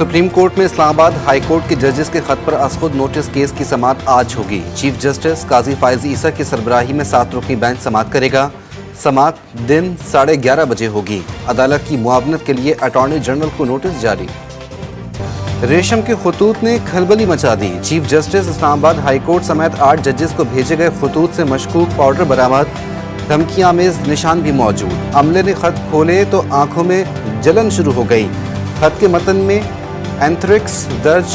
Supreme court में Islamabad high court के जजेस के खत पर असखुद नोटिस केस की समाअत आज होगी। चीफ जस्टिस काजी फायज ईसा की सरबराही में 7 रुकनी बेंच समाअत करेगा। समाअत दिन 11:30 बजे होगी। अदालत की मुआवनत के लिए अटॉर्नी जनरल को नोटिस जारी। रेशम के खतूत ने खलबली मचा दी। Chief justice Islamabad high court समेत 8 जजेस को भेजे गए खतूत से मशकूक पाउडर बरामद, धमकी आमेज निशान भी मौजूद। अमले ने खत खोले तो आंखों में जलन शुरू हो गई। खत के मतन में एंथ्रिक्स दर्ज,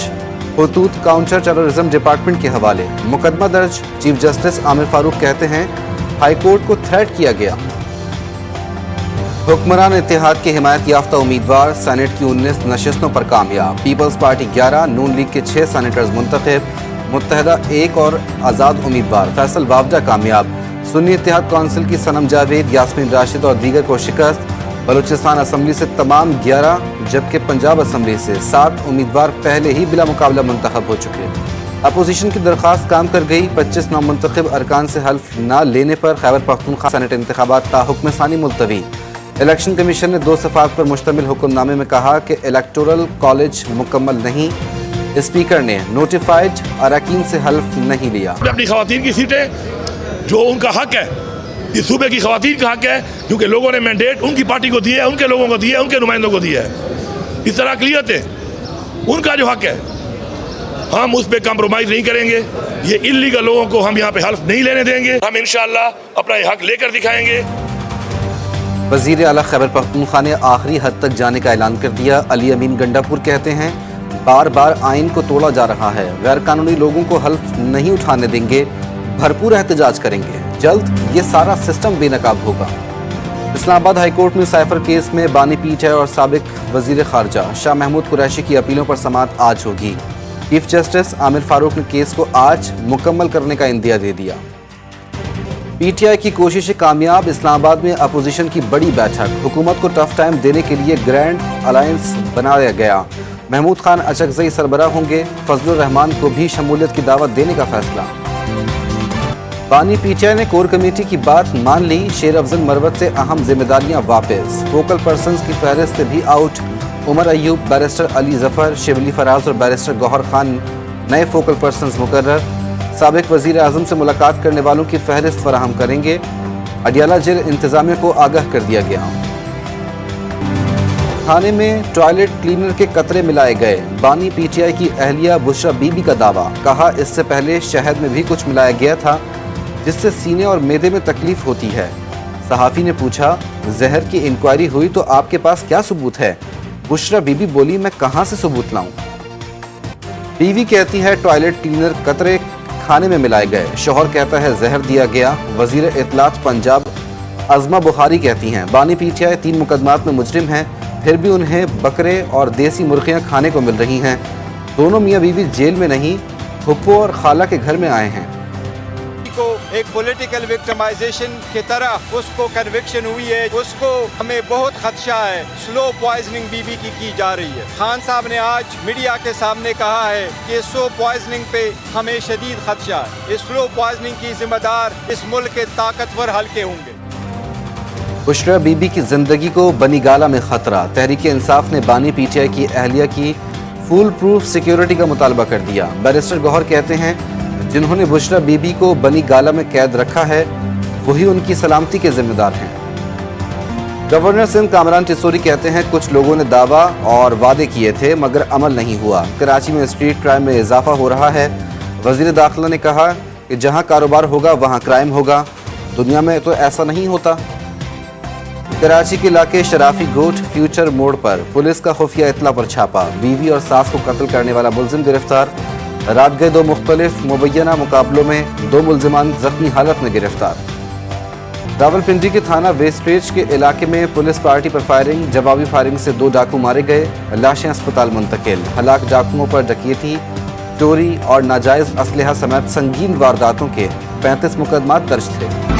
खतूत काउंटर टेररिज्म डिपार्टमेंट के हवाले। मुकदमा दर्ज। चीफ जस्टिस आमिर फारूक कहते हैं हाई कोर्ट को थ्रेट किया गया। हुक्मरान इत्तेहाद के हिमायत याफ्ता उम्मीदवार सेनेट की 19 नशिस्तों पर कामयाब। पीपल्स पार्टी 11, नून लीग के 6 सेनेटर्स मुंतखब, मुत्तहदा 1 और आज़ाद उम्मीदवार फैसल वावडा कामयाब। सुन्नी इत्तेहाद कौंसिल की सनम जावेद, यास्मीन राशिद और दीगर को शिकस्त। बलूचिस्तान असम्बली से तमाम 11 जबकि पंजाब असम्बली से 7 उम्मीदवार पहले ही बिला मुकाबला मुंतखब हो चुके। अपोजिशन की दरख्वास्त काम कर गई। 25 नामुंतखब अरकान से हल्फ न लेने पर खैबर पख्तूनख्वा सेनेट इंतखाबात ताहुक्म सानी मुलतवी। इलेक्शन कमीशन ने 2 सफ़ात पर मुश्तमिल हुक्मनामे में कहा कि इलेक्टोरल कॉलेज मुकम्मल नहीं। स्पीकर ने नोटिफाइड अरकान से हल्फ नहीं लिया। अपनी खवातीन की सीटें जो उनका हक है, इस सूबे की खवातीन का हक है, क्योंकि लोगों ने मैंडेट उनकी पार्टी को दिया है, उनके लोगों को दिया है, उनके नुमाइंदों को दिया है। इस तरह अक़लियत है, उनका जो हक है हम उस पर कम्प्रोमाइज़ नहीं करेंगे। ये इल्लीगल लोगों को हम यहाँ पे हल्फ नहीं लेने देंगे। हम इंशाअल्लाह अपना ये हक लेकर दिखाएंगे। वज़ीर आला खैबर पख्तूनख्वा ने आखिरी हद तक जाने का ऐलान कर दिया। अली अमीन गंडापुर कहते हैं बार बार आइन को तोड़ा जा रहा है, गैर कानूनी लोगों को हल्फ नहीं उठाने देंगे, भरपूर एहतजाज करेंगे। जल्द ये सारा सिस्टम बेनकाब होगा। इस्लामाबाद हाई कोर्ट में साइफर केस में बानी पीटीआई और साबिक वजीर खारजा शाह महमूद कुरैशी की अपीलों पर समाअत आज होगी। चीफ जस्टिस आमिर फारूक ने केस को आज मुकम्मल करने का इंदिया दे दिया। पीटीआई की कोशिशें कामयाब। इस्लामाबाद में अपोजिशन की बड़ी बैठक। हुकूमत को टफ टाइम देने के लिए ग्रैंड अलायंस बनाया गया। महमूद खान अचकज़ई सरबराह होंगे। फजलुर रहमान को भी शमूलियत की दावत देने का फैसला। बानी पीटीआई ने कोर कमेटी की बात मान ली। शेर अफजल मरवत से अहम जिम्मेदारियां वापस। फोकल पर्सन्स की फहरिस्त से भी आउट। उमर अयूब, बैरिस्टर अली जफर, शिबली फराज और बैरिस्टर गौहर खान नए फोकल पर्सन्स मुकर्रर। साबिक वजीर आजम से मुलाकात करने वालों की फहरिस्त फराहम करेंगे। अडियाला जेल इंतजामिया को आगाह कर दिया गया। खाने में टॉयलेट क्लीनर के कतरे मिलाए गए। बानी पीटीआई की अहलिया बुशरा बीबी का दावा। कहा इससे पहले शहद में भी कुछ मिलाया गया था जिससे सीने और मैदे में तकलीफ होती है। सहाफ़ी ने पूछा जहर की इंक्वायरी हुई तो आपके पास क्या सबूत है? बुशरा बीबी बोली मैं कहां से सबूत लाऊं। बीवी कहती है टॉयलेट क्लीनर कतरे खाने में मिलाए गए। शौहर कहता है जहर दिया गया। वजीर इत्तलात पंजाब अज़मा बुखारी कहती हैं बानी पीटीआई 3 मुकदमात में मुजरिम हैं, फिर भी उन्हें बकरे और देसी मुर्गियां खाने को मिल रही हैं। दोनों मियाँ बीवी जेल में नहीं, फुप्पो और खाला के घर में आए हैं। को एक पॉलिटिकल विक्टिमाइजेशन की तरह उसको कन्विक्शन हुई है, उसको हमें बहुत खदशा है। स्लो पॉइजनिंग बीबी की जा रही है। खान साहब ने आज मीडिया के सामने कहा है कि स्लो पॉइजनिंग पे हमें शदीद खदशा है। इस स्लो पॉइजनिंग की जिम्मेदार इस मुल्क के ताकतवर हल्के होंगे। बुशरा बीबी की जिंदगी को बनी गाला में खतरा। तहरीक इंसाफ ने बानी पीटीआई की अहलिया की फुल प्रूफ सिक्योरिटी का मुतालबा कर दिया। बैरिस्टर गौहर कहते हैं जिन्होंने बुशरा बीबी को बनी गाला में कैद रखा है वही उनकी सलामती के जिम्मेदार हैं। गवर्नर सिंध कामरान टिसोरी कहते हैं कुछ लोगों ने दावा और वादे किए थे मगर अमल नहीं हुआ। कराची में स्ट्रीट क्राइम में इजाफा हो रहा है। वजीर दाखिला ने कहा कि जहां कारोबार होगा वहां क्राइम होगा। दुनिया में तो ऐसा नहीं होता। कराची के इलाके शराफी गोट फ्यूचर मोड़ पर पुलिस का खुफिया इत्तला पर छापा। बीवी और सास को कत्ल करने वाला मुलजिम गिरफ्तार। रात गए 2 मुख्तलिफ मुबैना मुकाबलों में 2 मुलजिमान जख्मी हालत में गिरफ्तार। रावलपिंडी के थाना वेस्टरेज के इलाके में पुलिस पार्टी पर फायरिंग। जवाबी फायरिंग से 2 डाकू मारे गए। लाशें अस्पताल मुंतकिल। हलाक डाकुओं पर डकैती, चोरी और नाजायज असलहा समेत संगीन वारदातों के 35 मुकदमात दर्ज थे।